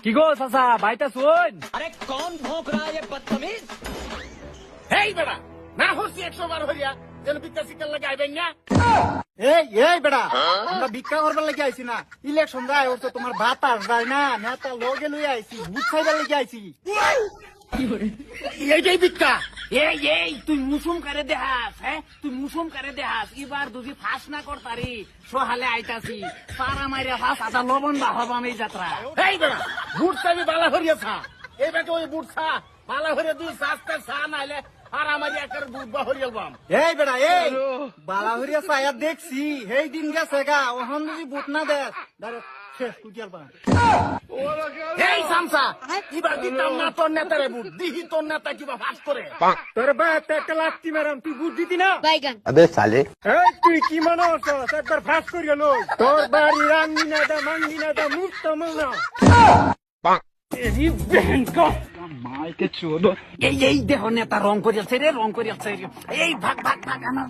কি গো চাচা বাইটা শুন। अरे कौन भौंक रहा है ये बदतमीज? এই বেড়া না হচ্ছি 100 বার হইয়া যেন ভিক্ষা শিক্ষার লাগে আইবেন না। এই বেড়া আমরা ভিক্ষা করবার লেগে আইছি না, ইলেকশন যায় ওর তো তোমার বাতাস যায় না, নেতা লগে লই আইছি, ভোট খাইবার লেগে আইছি। এইটাই ভিক্ষা। এই তুই মুসুম করে দেহাস, হ্যাঁ তুই মুসুম করে দেহাস, এবার যদি ফাঁস না করতারি সহালে আইতাছি পাড়া মাইরা ফাঁস আদা লবণ বা হবাম এই যাত্রা। এই বেড়া বুট চাবি বালা হরিয়া ছা, এই বেটা ওই বুট ছা বালা হরিয়া দুই সাস্তা ছা নাইলে আর আমার একের বুট বা হরিয়ালবাম। এই বেড়া এই বালাহরিয়া সায়া দেখছি, এই দিন গেছে গা, ওখান যদি ভোট না দেয় ডাইরেক্ট শেষ কুটিয়ার পা। এই সামসা এবার দিতাম না তোর নেতারে বুট, দিহি তোর নেতা কিবা ফাঁস করে। তোর বা একটা লাত্তি মেরাম, তুই ভোট দিতি না? अबे साले এই তুই কি মনে হচ্ছ একবার ফাঁস করিয়া লই, তোর বাড়ি রাঙ্গি না দা মাঙ্গি না দা মুক্ত মনা। এই দেহ নেতা রং করিয়াছে রে, রং করিয়াছে রে। এই ভাগ ভাগ ভাগ আমার